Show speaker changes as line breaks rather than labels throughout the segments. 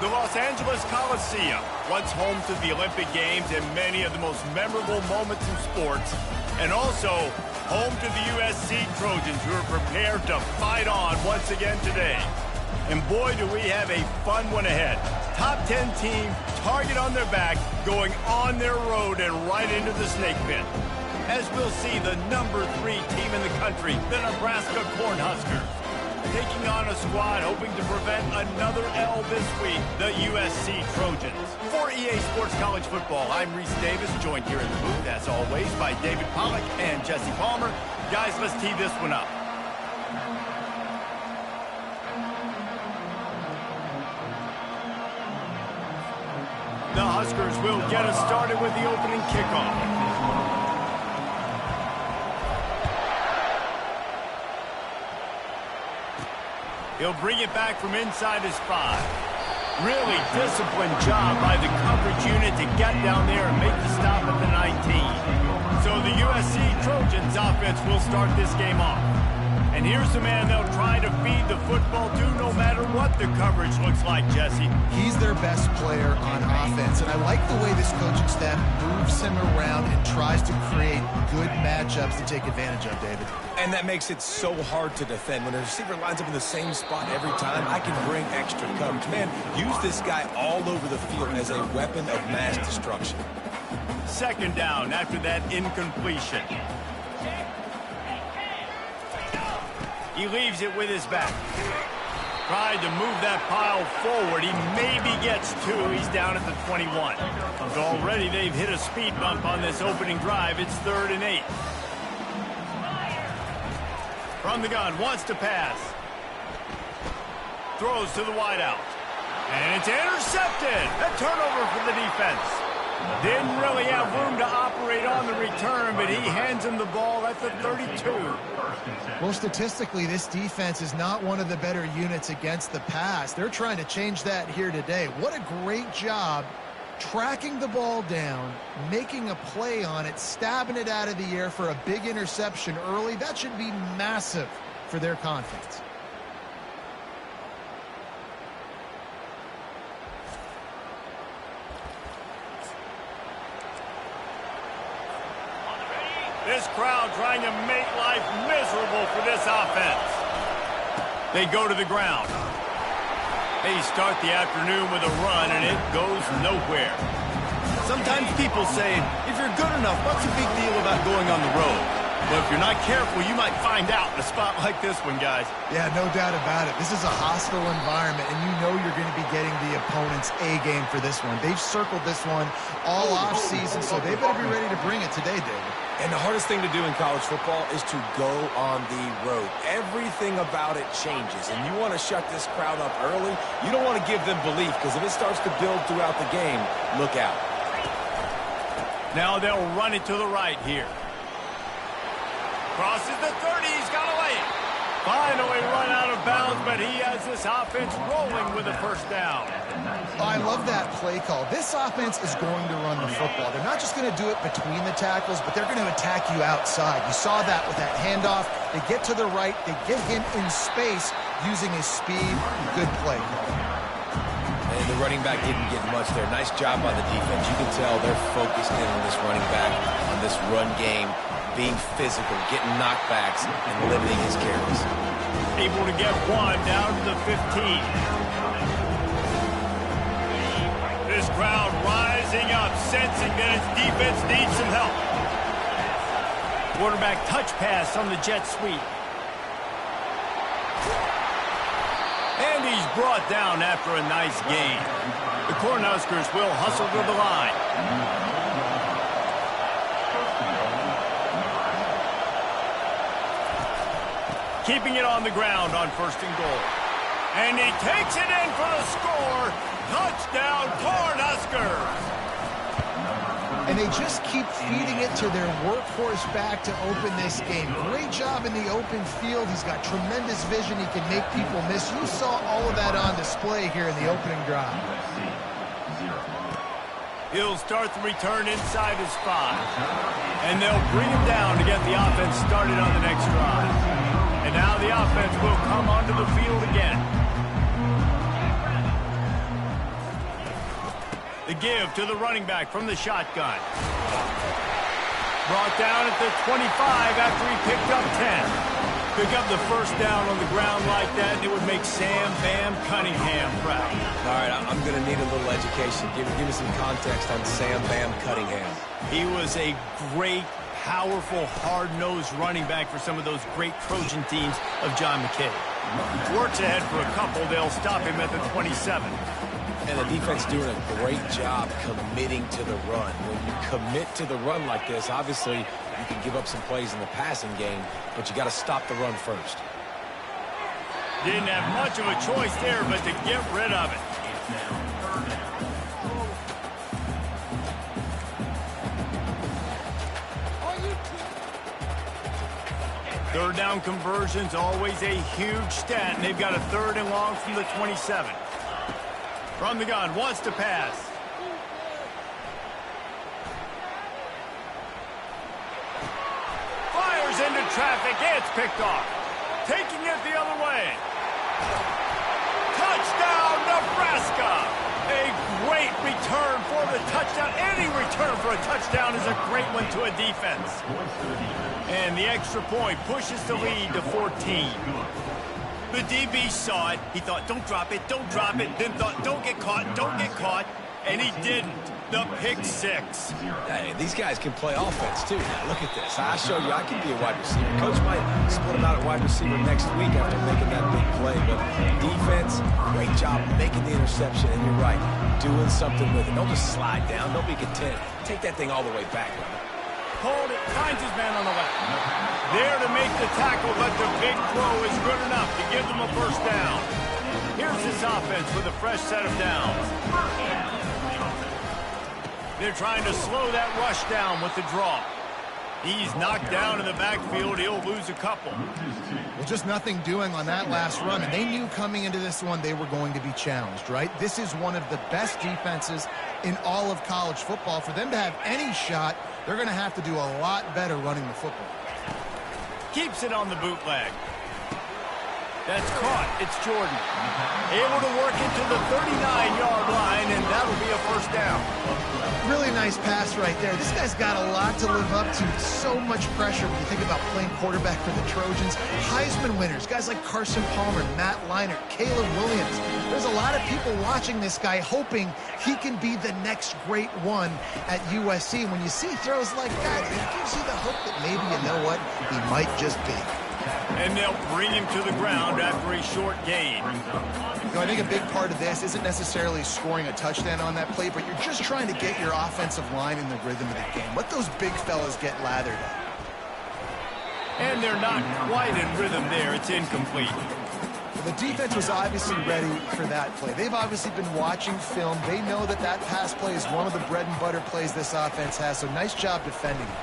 The Los Angeles Coliseum, once home to the Olympic Games and many of the most memorable moments in sports, and also home to the USC Trojans, who are prepared to fight on once again today. And boy, do we have a fun one ahead. Top 10 team, target on their back, going on their road and right into the snake pit. As we'll see, the number 3 team in the country, the Nebraska Cornhuskers, taking on a squad hoping to prevent another L this week, the USC Trojans. For EA Sports College Football, I'm Reese Davis, joined here in the booth, as always, by David Pollack and Jesse Palmer. Guys, let's tee this one up. The Huskers will get us started with the opening kickoff. He'll bring it back from inside his 5. Really disciplined job by the coverage unit to get down there and make the stop at the 19. So the USC Trojans offense will start this game off. And here's the man they'll try to feed the football to no matter what the coverage looks like, Jesse.
He's their best player on offense, and I like the way this coaching staff moves him around and tries to create good matchups to take advantage of, David.
And that makes it so hard to defend. When a receiver lines up in the same spot every time, I can bring extra coverage. Man, use this guy all over the field as a weapon of mass destruction.
Second down after that incompletion. He leaves it with his back. Tried to move that pile forward. He maybe gets 2. He's down at the 21. So already they've hit a speed bump on this opening drive. It's 3rd and 8. From the gun, wants to pass. Throws to the wideout. And it's intercepted. A turnover for the defense. Didn't really have room to operate on the return, but he hands him the ball at the 32.
Well, statistically, this defense is not one of the better units against the pass. They're trying to change that here today. What a great job tracking the ball down, making a play on it, stabbing it out of the air for a big interception early. That should be massive for their confidence.
This crowd trying to make life miserable for this offense. They go to the ground. They start the afternoon with a run, and it goes nowhere. Sometimes people say, if you're good enough, what's the big deal about going on the road? But if you're not careful, you might find out in a spot like this one, guys.
Yeah, no doubt about it. This is a hostile environment, and you know you're going to be getting the opponent's A game for this one. They've circled this one all offseason, so they better be ready to bring it today, David.
And the hardest thing to do in college football is to go on the road. Everything about it changes, and you want to shut this crowd up early. You don't want to give them belief, because if it starts to build throughout the game, look out.
Now they'll run it to the right here. Crosses the 30, he's got away. Finally run out of bounds, but he has this offense rolling with a first down.
I love that play call. This offense is going to run the football. They're not just going to do it between the tackles, but they're going to attack you outside. You saw that with that handoff. They get to the right. They get him in space using his speed. Good play.
And the running back didn't get much there. Nice job by the defense. You can tell they're focused in on this running back, on this run game, being physical, getting knockbacks, and limiting his carries.
Able to get 1 down to the 15. This crowd rising up, sensing that its defense needs some help. Quarterback touch pass on the jet sweep. And he's brought down after a nice gain. The Cornhuskers will hustle to the line. Keeping it on the ground on 1st and goal. And he takes it in for the score. Touchdown, Cornhuskers!
And they just keep feeding it to their workhorse back to open this game. Great job in the open field. He's got tremendous vision. He can make people miss. You saw all of that on display here in the opening drive.
He'll start the return inside his 5. And they'll bring him down to get the offense started on the next drive. And now the offense will come onto the field again. The give to the running back from the shotgun. Brought down at the 25 after he picked up 10. Pick up the first down on the ground like that, and it would make Sam Bam Cunningham proud.
All right, I'm going to need a little education. Give me some context on Sam Bam Cunningham.
He was a great, powerful, hard-nosed running back for some of those great Trojan teams of John McKay. Works ahead for a couple. They'll stop him at the 27.
And the defense doing a great job committing to the run. When you commit to the run like this, obviously you can give up some plays in the passing game, but you got to stop the run first.
Didn't have much of a choice there, but to get rid of it. Third down conversions, always a huge stat, and they've got a 3rd and long from the 27. From the gun, wants to pass. Fires into traffic, it's picked off. Taking it the other way. Touchdown, Nebraska! A great return for the touchdown. Any return for a touchdown is a great one to a defense. And the extra point pushes the lead to 14. The DB saw it. He thought, don't drop it, don't drop it. Then thought, don't get caught, don't get caught. And he didn't. The pick 6.
Hey, these guys can play offense, too. Now, look at this. I show you I can be a wide receiver. Coach might split him out at wide receiver next week after making that big play. But defense, great job making the interception. And you're right, doing something with it. Don't just slide down. Don't be content. Take that thing all the way back.
Hold it, finds his man on the left. There to make the tackle, but the big throw is good enough to give them a first down. Here's this offense with a fresh set of downs. They're trying to slow that rush down with the draw. He's knocked down in the backfield. He'll lose a couple.
Well, just nothing doing on that last run, and they knew coming into this one they were going to be challenged, right? This is one of the best defenses in all of college football. For them to have any shot, they're going to have to do a lot better running the football.
Keeps it on the bootleg. That's caught. It's Jordan. Able to work it to the 39-yard line, and that'll be a first down.
Really nice pass right there. This guy's got a lot to live up to. So much pressure when you think about playing quarterback for the Trojans. Heisman winners, guys like Carson Palmer, Matt Leinart, Caleb Williams. There's a lot of people watching this guy hoping he can be the next great one at USC. When you see throws like that, it gives you the hope that maybe, you know what, he might just be.
And they'll bring him to the ground after a short gain.
You know, I think a big part of this isn't necessarily scoring a touchdown on that play, but you're just trying to get your offensive line in the rhythm of the game. Let those big fellas get lathered up.
And they're not quite in rhythm there. It's incomplete.
The defense was obviously ready for that play. They've obviously been watching film. They know that that pass play is one of the bread and butter plays this offense has, so nice job defending it.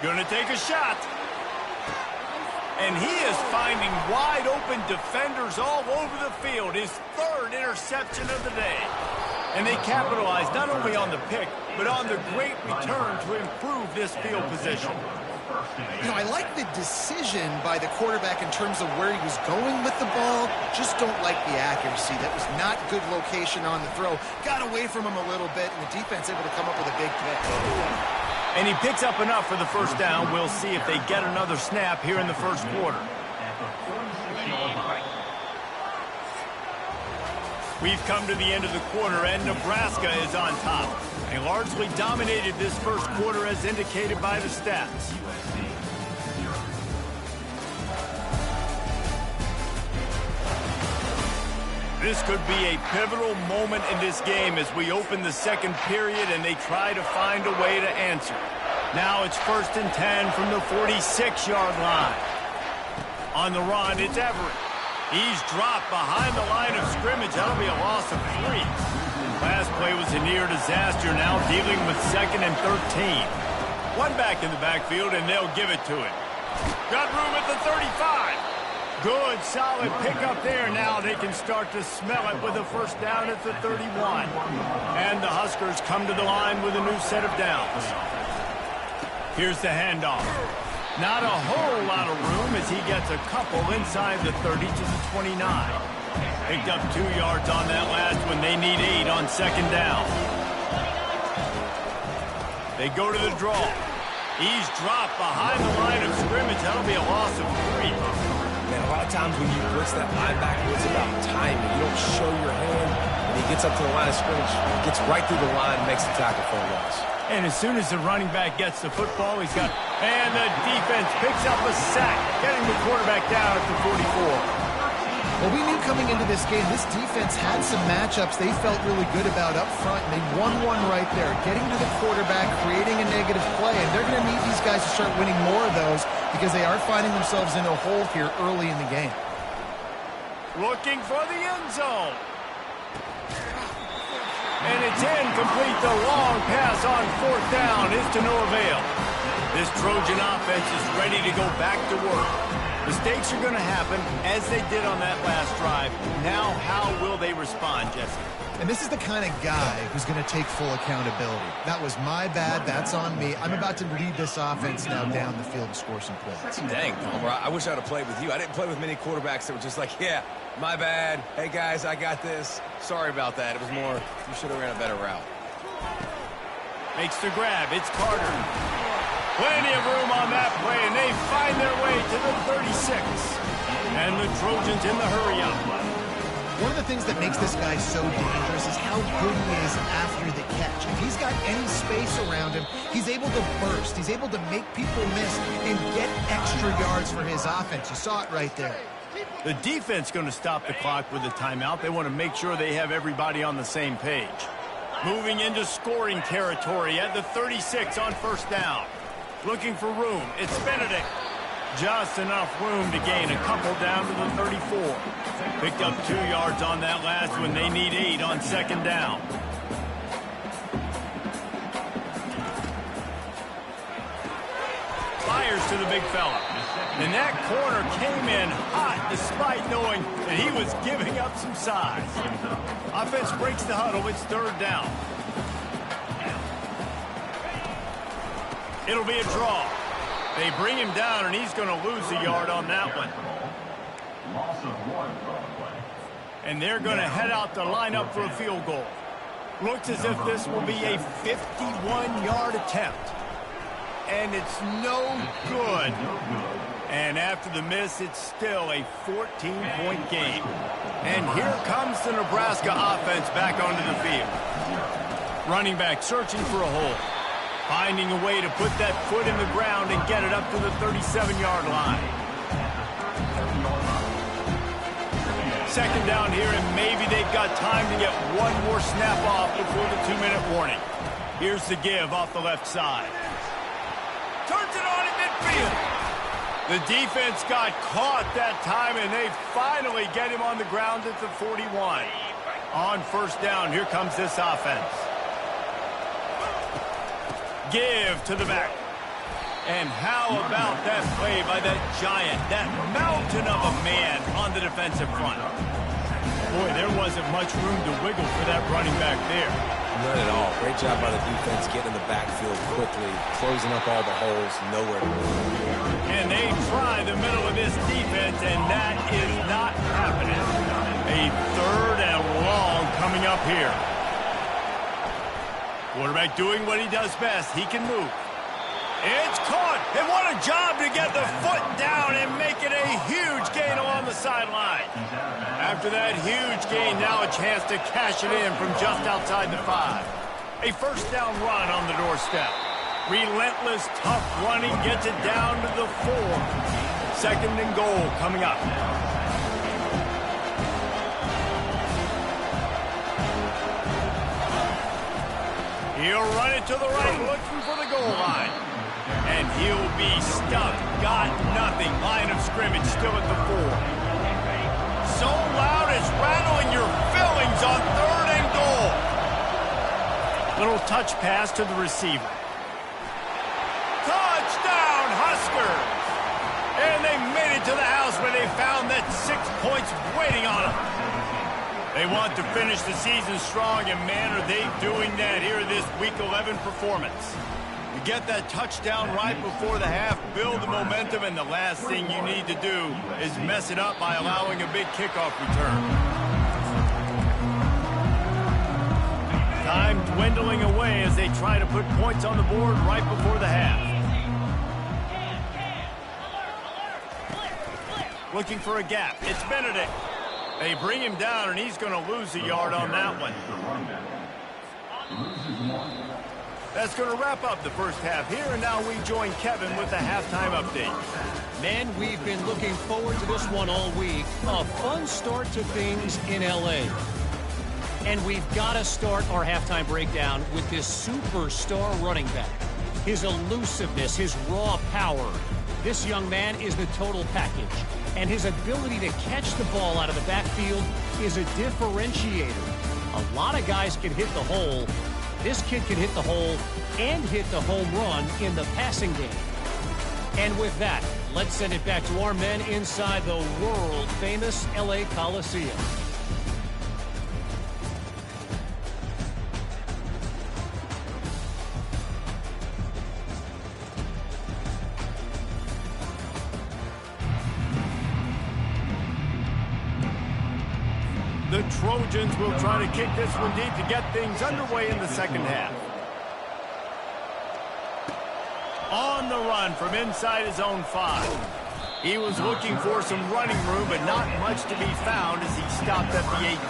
Gonna take a shot. And he is finding wide open defenders all over the field. His 3rd interception of the day. And they capitalized not only on the pick, but on the great return to improve this field position.
You know, I like the decision by the quarterback in terms of where he was going with the ball. Just don't like the accuracy. That was not good location on the throw. Got away from him a little bit, and the defense able to come up with a big pick.
And he picks up enough for the first down. We'll see if they get another snap here in the first quarter. We've come to the end of the quarter, and Nebraska is on top. They largely dominated this first quarter as indicated by the stats. This could be a pivotal moment in this game as we open the second period and they try to find a way to answer. Now it's 1st and 10 from the 46-yard line. On the run, it's Everett. He's dropped behind the line of scrimmage. That'll be a loss of 3. Last play was a near disaster, now dealing with 2nd and 13. One back in the backfield, and they'll give it to him. Got room at the 35. Good, solid pickup there. Now they can start to smell it with a first down at the 31. And the Huskers come to the line with a new set of downs. Here's the handoff. Not a whole lot of room as he gets a couple inside the 30 to the 29. Picked up 2 yards on that last one. They need 8 on second down. They go to the draw. He's dropped behind the line of scrimmage. That'll be a loss of 3.
Man, a lot of times when you blitz that linebacker, it's about timing. You don't show your hand. When he gets up to the line of scrimmage, gets right through the line, makes the tackle for a loss.
And as soon as the running back gets the football, he's got... And the defense picks up a sack, getting the quarterback down at the 44.
Well, we knew coming into this game, this defense had some matchups they felt really good about up front, and they won one right there, getting to the quarterback, creating a negative play, and they're going to need these guys to start winning more of those because they are finding themselves in a hole here early in the game.
Looking for the end zone. And it's incomplete. The long pass on fourth down is to no avail. This Trojan offense is ready to go back to work. Mistakes are going to happen, as they did on that last drive. Now, how will they respond, Jesse?
And this is the kind of guy who's going to take full accountability. That was my bad. That's on me. I'm about to lead this offense now down the field and score some points.
Dang, Palmer, I wish I would have played with you. I didn't play with many quarterbacks that were just like, yeah, my bad. Hey, guys, I got this. Sorry about that. It was more, you should have ran a better route.
Makes the grab. It's Carter. Plenty of room on that play, and they find their way to the 36. And the Trojans in the hurry-up.
One of the things that makes this guy so dangerous is how good he is after the catch. If he's got any space around him, he's able to burst. He's able to make people miss and get extra yards for his offense. You saw it right there.
The defense going to stop the clock with a timeout. They want to make sure they have everybody on the same page. Moving into scoring territory at the 36 on first down. Looking for room. It's Benedict. Just enough room to gain a couple down to the 34. Picked up 2 yards on that last one. They need 8 on second down. Fires to the big fella. And that corner came in hot despite knowing that he was giving up some size. Offense breaks the huddle. It's third down. It'll be a draw. They bring him down, and he's going to lose a yard on that one. And they're going to head out to line up for a field goal. Looks as if this will be a 51-yard attempt. And it's no good. And after the miss, it's still a 14-point game. And here comes the Nebraska offense back onto the field. Running back searching for a hole. Finding a way to put that foot in the ground and get it up to the 37-yard line. Second down here, and maybe they've got time to get one more snap off before the 2-minute warning. Here's the give off the left side. Turns it on in midfield. The defense got caught that time, and they finally get him on the ground at the 41. On first down, here comes this offense. Give to the back. And how about that play by that giant, that mountain of a man on the defensive front? Boy, there wasn't much room to wiggle for that running back there.
None at all. Great job by the defense getting in the backfield quickly, closing up all the holes, nowhere to go.
And they try the middle of this defense, and that is not happening. A third and long coming up here. Quarterback doing what he does best. He can move. It's caught. And what a job to get the foot down and make it a huge gain along the sideline. After that huge gain, now a chance to cash it in from just outside the 5. A first down run on the doorstep. Relentless, tough running gets it down to the 4. Second and goal coming up. He'll run it to the right, looking for the goal line. And he'll be stuck. Got nothing. Line of scrimmage still at the 4. So loud it's rattling your fillings on third and goal. Little touch pass to the receiver. Touchdown, Huskers! And they made it to the house where they found that 6 points waiting on them. They want to finish the season strong, and man, are they doing that here in this Week 11 performance. You get that touchdown right before the half, build the momentum, and the last thing you need to do is mess it up by allowing a big kickoff return. Time dwindling away as they try to put points on the board right before the half. Looking for a gap. It's Benedict. They bring him down, and he's going to lose a yard on that one. That's going to wrap up the first half here, and now we join Kevin with the halftime update.
Man, we've been looking forward to this one all week. A fun start to things in L.A. And we've got to start our halftime breakdown with this superstar running back. His elusiveness, his raw power. This young man is the total package. And his ability to catch the ball out of the backfield is a differentiator. A lot of guys can hit the hole. This kid can hit the hole and hit the home run in the passing game. And with that, let's send it back to our men inside the world-famous L.A. Coliseum.
The Trojans will try to kick this one deep to get things underway in the second half. On the run from inside his own 5. He was looking for some running room, but not much to be found as he stopped at the 18.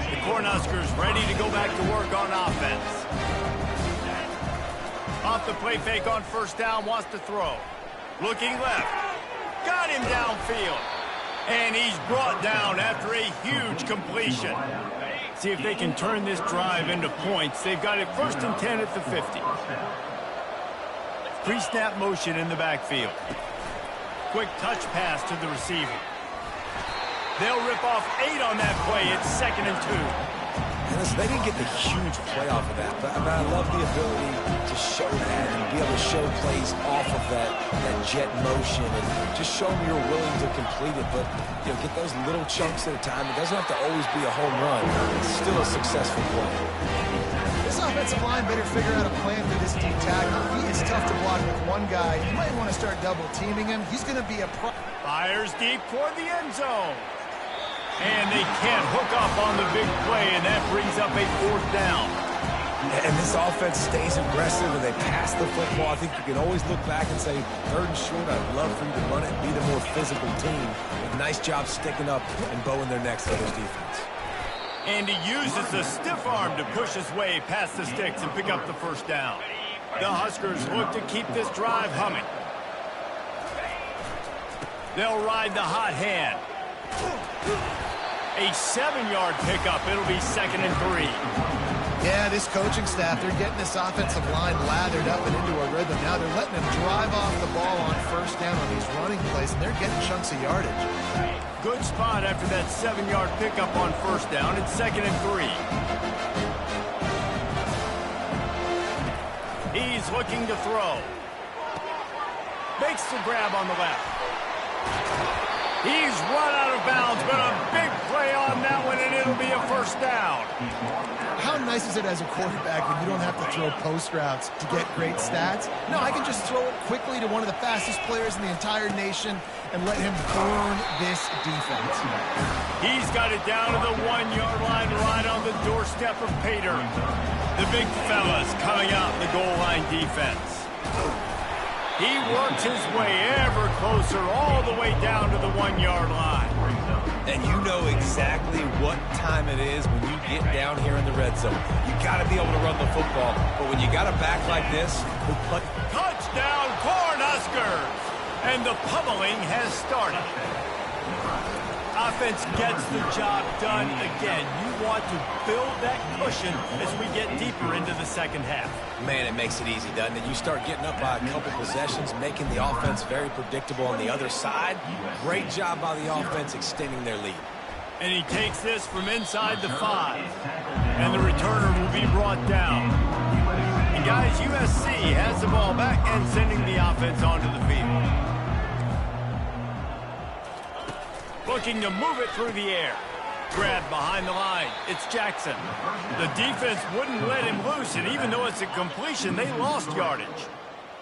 The Cornhuskers ready to go back to work on offense. Off the play fake on first down, wants to throw. Looking left. Got him downfield. And he's brought down after a huge completion. See if they can turn this drive into points. They've got it 1st and 10 at the 50. Pre-snap motion in the backfield. Quick touch pass to the receiver. They'll rip off 8 on that play. It's 2nd and 2.
And listen, they didn't get the huge play off of that, but I love the ability to show that and be able to show plays off of that jet motion and just show them you're willing to complete it. But, you know, get those little chunks at a time. It doesn't have to always be a home run. It's still a successful play.
This offensive line better figure out a plan for this D tackle. He is tough to block with one guy. You might want to start double teaming him. He's going to be a pro.
Fires deep toward the end zone. And they can't hook up on the big play, and that brings up a 4th down.
And this offense stays aggressive, and they pass the football. I think you can always look back and say, 3rd and short, I'd love for you to run it and be the more physical team. But nice job sticking up and bowing their necks to this defense.
And he uses the stiff arm to push his way past the sticks and pick up the 1st down. The Huskers look to keep this drive humming. They'll ride the hot hand. A 7-yard pickup. It'll be 2nd and 3.
Yeah, this coaching staff, they're getting this offensive line lathered up and into a rhythm. Now they're letting them drive off the ball on 1st down on these running plays, and they're getting chunks of yardage.
Good spot after that 7-yard pickup on 1st down. It's 2nd and 3. He's looking to throw. Makes the grab on the left. He's run out of bounds, but a big play on that one, and it'll be a 1st down.
How nice is it as a quarterback when you don't have to throw post routes to get great stats? No, I can just throw it quickly to one of the fastest players in the entire nation and let him burn this defense.
He's got it down to the 1-yard line right on the doorstep of Pater. The big fellas coming out in the goal line defense. He works his way ever closer all the way down to the 1-yard line.
And you know exactly what time it is when you get down here in the red zone. You got to be able to run the football, but when you got a back like this,
touchdown Cornhuskers! And the pummeling has started. Offense gets the job done again. You want to build that cushion as we get deeper into the second half.
Man, it makes it easy, doesn't it? You start getting up by a couple possessions, making the offense very predictable on the other side. Great job by the offense extending their lead.
And he takes this from inside the 5. And the returner will be brought down. And guys, USC has the ball back and sending the offense onto the field. Looking to move it through the air. Grab behind the line. It's Jackson. The defense wouldn't let him loose, and even though it's a completion, they lost yardage.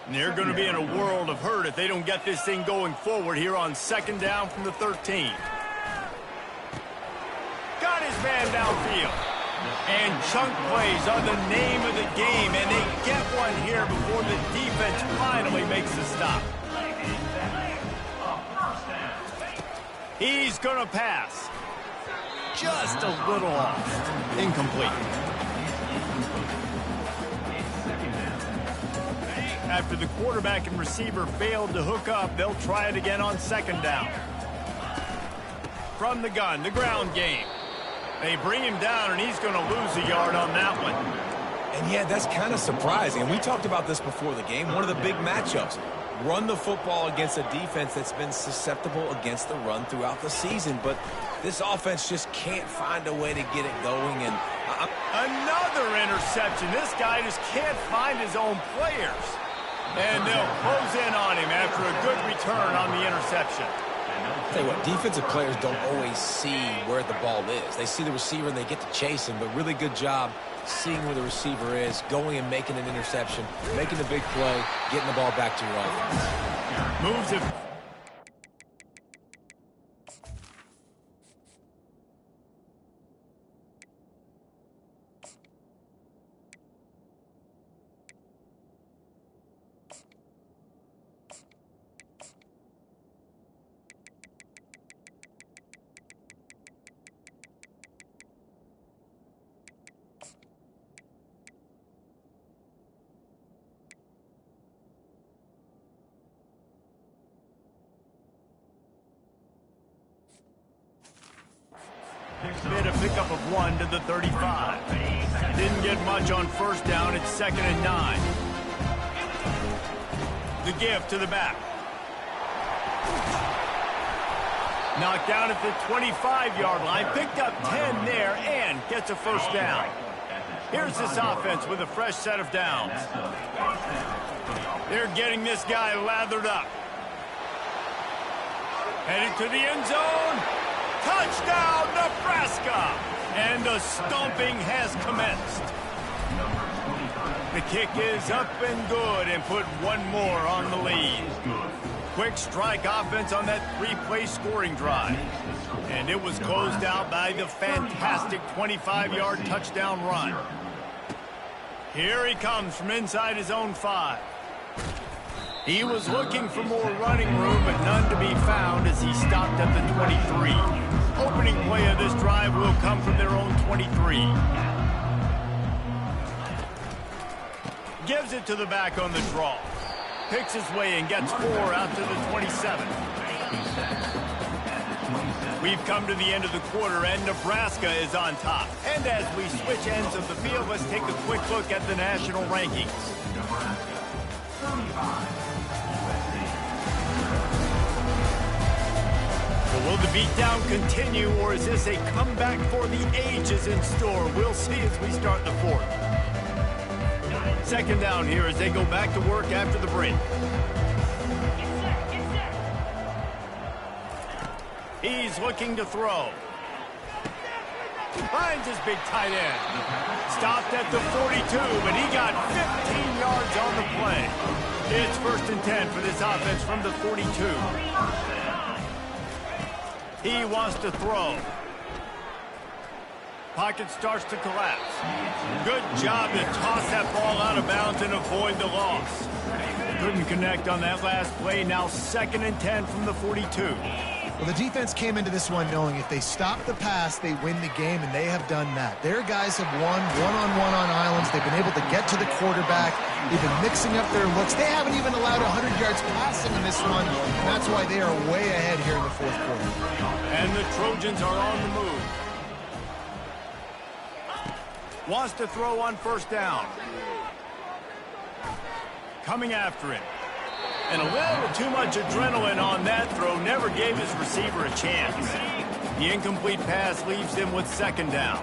And they're going to be in a world of hurt if they don't get this thing going forward here on 2nd down from the 13. Got his man downfield. And chunk plays are the name of the game, and they get one here before the defense finally makes the stop. He's going to pass. Just a little off. Incomplete. After the quarterback and receiver failed to hook up, they'll try it again on 2nd down. From the gun, the ground game. They bring him down, and he's going to lose a yard on that one.
And yeah, that's kind of surprising. And we talked about this before the game. One of the big matchups. Run the football against a defense that's been susceptible against the run throughout the season. But this offense just can't find a way to get it going. And
another interception. This guy just can't find his own players. And they'll close in on him after a good return on the interception.
I'll tell you what, defensive players don't always see where the ball is. They see the receiver and they get to chase him, but really good job seeing where the receiver is, going and making an interception, making the big play, getting the ball back to your offense.
Moves it. Made a pickup of 1 to the 35. Didn't get much on 1st down. It's 2nd and 9. The give to the back. Knocked down at the 25-yard line. Picked up 10 there and gets a 1st down. Here's this offense with a fresh set of downs. They're getting this guy lathered up. Headed to the end zone. Touchdown, Nebraska! And the stomping has commenced. The kick is up and good and put one more on the lead. Quick strike offense on that 3-play scoring drive. And it was closed out by the fantastic 25-yard touchdown run. Here he comes from inside his own 5. He was looking for more running room, but none to be found as he stopped at the 23. Opening play of this drive will come from their own 23. Gives it to the back on the draw. Picks his way and gets 4 out to the 27. We've come to the end of the quarter, and Nebraska is on top. And as we switch ends of the field, let's take a quick look at the national rankings. Will the beatdown continue, or is this a comeback for the ages in store? We'll see as we start the 4th. 2nd down here as they go back to work after the break. He's looking to throw. Finds his big tight end. Stopped at the 42, but he got 15 yards on the play. It's 1st and 10 for this offense from the 42. He wants to throw. Pocket starts to collapse. Good job to toss that ball out of bounds and avoid the loss. Couldn't connect on that last play. Now 2nd and 10 from the 42.
Well, the defense came into this one knowing if they stop the pass, they win the game, and they have done that. Their guys have won one-on-one on islands. They've been able to get to the quarterback. They've been mixing up their looks. They haven't even allowed 100 yards passing in this one, and that's why they are way ahead here in the 4th quarter.
And the Trojans are on the move. Wants to throw on 1st down. Coming after him. And a little too much adrenaline on that throw. Never gave his receiver a chance. The incomplete pass leaves him with 2nd down.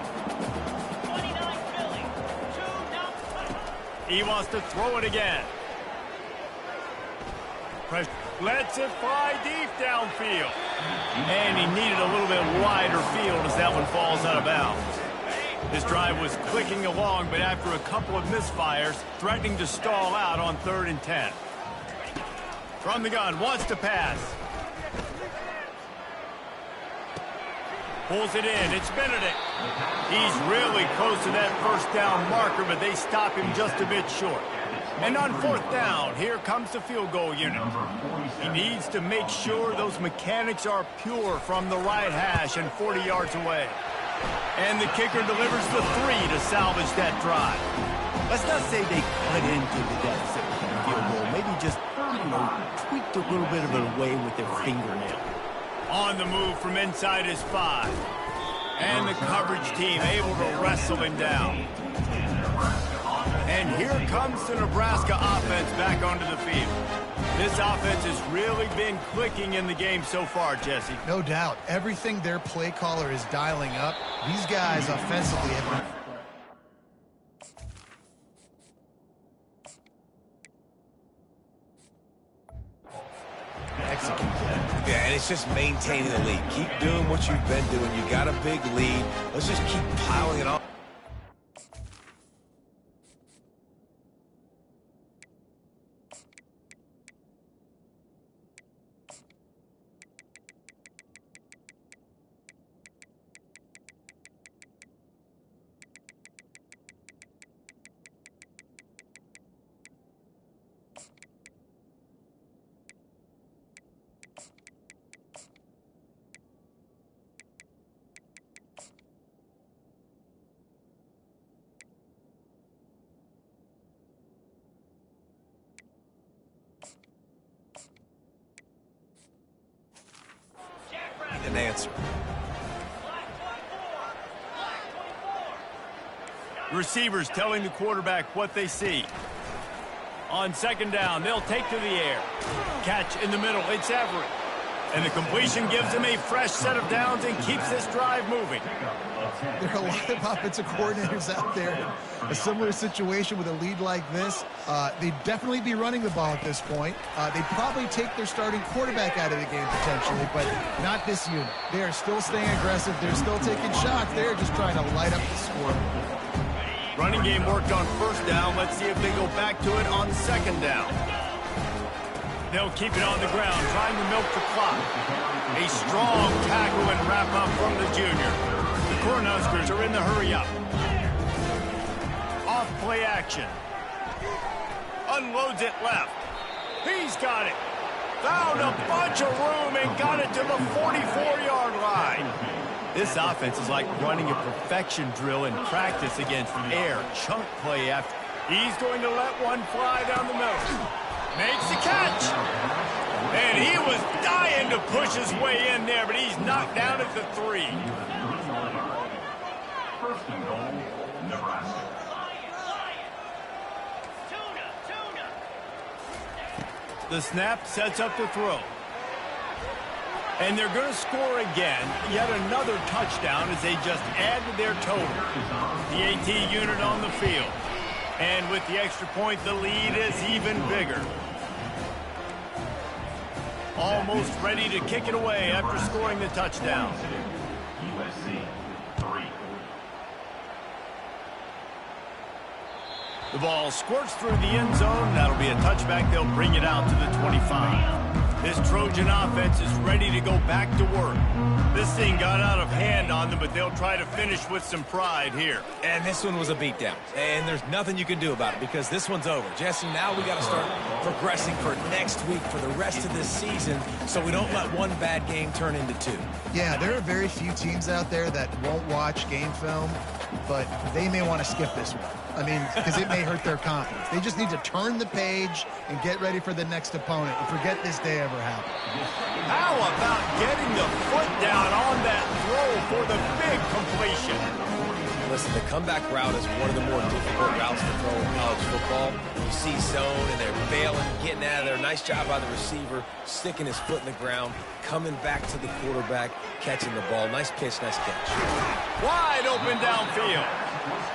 He wants to throw it again. Lets it fly deep downfield. And he needed a little bit wider field as that one falls out of bounds. His drive was clicking along, but after a couple of misfires, threatening to stall out on 3rd and 10. From the gun, wants to pass. Pulls it in. It's Benedict. He's really close to that first down marker, but they stop him just a bit short. And on 4th down, here comes the field goal unit. He needs to make sure those mechanics are pure from the right hash and 40 yards away. And the kicker delivers the 3 to salvage that drive. Let's not say they cut into the deficit with the field goal. Maybe just, tweaked a little bit of it away with their fingernail. On the move from inside his 5. And the coverage team able to wrestle him down. And here comes the Nebraska offense back onto the field. This offense has really been clicking in the game so far, Jesse.
No doubt. Everything their play caller is dialing up, these guys offensively have been... execute that.
Yeah, and it's just maintaining the lead. Keep doing what you've been doing. You got a big lead. Let's just keep piling it on. An answer.
Receivers telling the quarterback what they see. On 2nd down, they'll take to the air. Catch in the middle, it's Everett. And the completion gives him a fresh set of downs and keeps this drive moving.
There are a lot of offensive coordinators out there. A similar situation with a lead like this. They'd definitely be running the ball at this point. They'd probably take their starting quarterback out of the game potentially, but not this unit. They are still staying aggressive. They're still taking shots. They're just trying to light up the score.
Running game worked on 1st down. Let's see if they go back to it on 2nd down. They'll keep it on the ground, trying to milk the clock. A strong tackle and wrap up from the junior. The Cornhuskers are in the hurry-up. Off play action. Unloads it left. He's got it. Found a bunch of room and got it to the 44-yard line. This offense is like running a perfection drill in practice against air. Chunk play after. He's going to let one fly down the middle. Makes the catch. And he was dying to push his way in there, but he's knocked down at the 3.
1st and goal, Nebraska.
The snap sets up the throw. And they're going to score again. Yet another touchdown as they just add to their total. The AT unit on the field. And with the extra point, the lead is even bigger. Almost ready to kick it away after scoring the touchdown.
USC 3.
The ball squirts through the end zone. That'll be a touchback. They'll bring it out to the 25. This Trojan offense is ready to go back to work. This thing got out of hand on them, but they'll try to finish with some pride here.
And this one was a beatdown. And there's nothing you can do about it because this one's over. Jesse, now we got to start progressing for next week for the rest of this season so we don't let one bad game turn into 2.
Yeah, there are very few teams out there that won't watch game film, but they may want to skip this one. I mean, because it may hurt their confidence. They just need to turn the page and get ready for the next opponent and forget this day ever happened.
How about getting the foot down on that throw for the big completion?
Listen, the comeback route is one of the more difficult routes to throw in college football. You see zone, and they're bailing, getting out of there. Nice job by the receiver, sticking his foot in the ground, coming back to the quarterback, catching the ball. Nice pitch, nice catch.
Wide open downfield.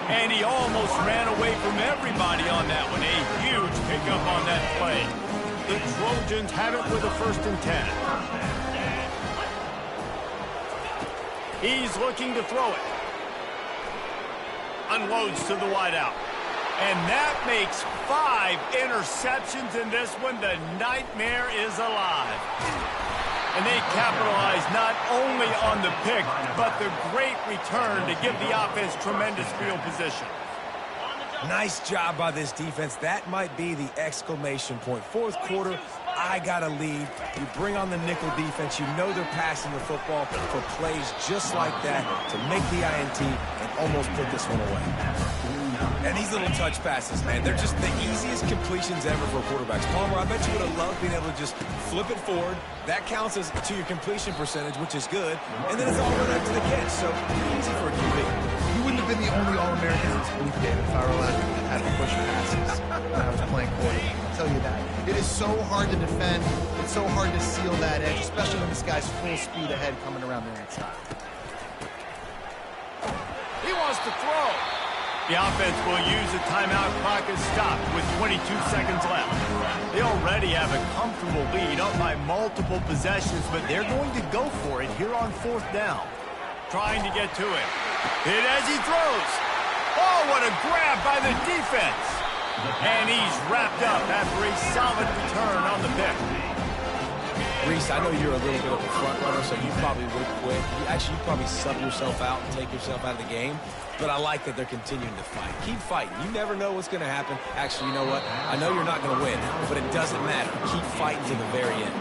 And he almost ran away from everybody on that one. A huge pickup on that play. The Trojans have it with a 1st and 10. He's looking to throw it. Unloads to the wideout. And that makes 5 interceptions in this one. The nightmare is alive. And they capitalize not only on the pick, but the great return to give the offense tremendous field position.
Nice job by this defense. That might be the exclamation point. Fourth quarter, I got a lead. You bring on the nickel defense. You know they're passing the football for plays just like that to make the INT and almost put this one away. And these little touch passes, man, they're just the easiest completions ever for quarterbacks. Palmer, I bet you would have loved being able to just flip it forward. That counts as to your completion percentage, which is good. And then it's all right up to the catch, so easy for a QB.
You wouldn't have been the only All-American with David Farrell that had to push passes when I was playing quarterback. I'll tell you that. It is so hard to defend. It's so hard to seal that edge, especially when this guy's full speed ahead coming around the outside.
He wants to throw. The offense will use the timeout clock as stopped with 22 seconds left. They already have a comfortable lead up by multiple possessions, but they're going to go for it here on 4th down. Trying to get to it. Hit as he throws. Oh, what a grab by the defense. And he's wrapped up after a solid return on the pick.
Reese, I know you're a little bit of a front runner, so you probably would quit. You probably sub yourself out and take yourself out of the game. But I like that they're continuing to fight. Keep fighting. You never know what's going to happen. Actually, you know what? I know you're not going to win, but it doesn't matter. Keep fighting to the very end.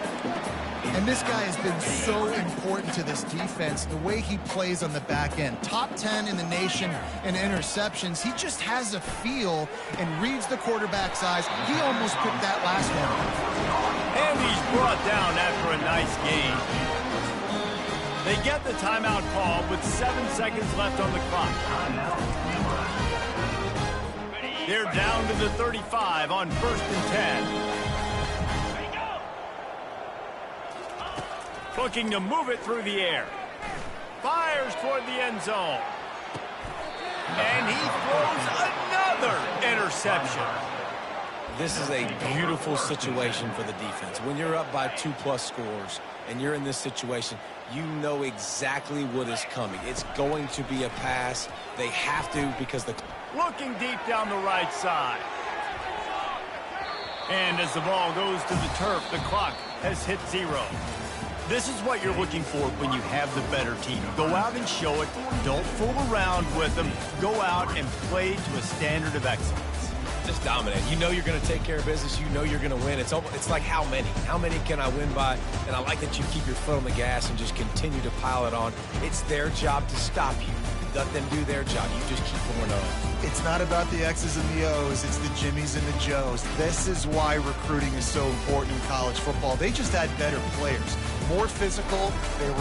And this guy has been so important to this defense, the way he plays on the back end. Top 10 in the nation in interceptions. He just has a feel and reads the quarterback's eyes. He almost picked that last one.
And he's brought down after a nice gain. They get the timeout call with 7 seconds left on the clock. They're down to the 35 on 1st and 10. Looking to move it through the air. Fires toward the end zone. And he throws another interception.
This is a beautiful situation for the defense. When you're up by 2+ scores and you're in this situation, you know exactly what is coming. It's going to be a pass. They have to because the...
Looking deep down the right side. And as the ball goes to the turf, the clock has hit 0. This is what you're looking for when you have the better team. Go out and show it. Don't fool around with them. Go out and play to a standard of excellence.
Just dominate. You know you're going to take care of business. You know you're going to win. It's like how many? How many can I win by? And I like that you keep your foot on the gas and just continue to pile it on. It's their job to stop you. Let them do their job. You just keep going on.
It's not about the X's and the O's. It's the Jimmies and the Joes. This is why recruiting is so important in college football. They just had better players. More physical. They were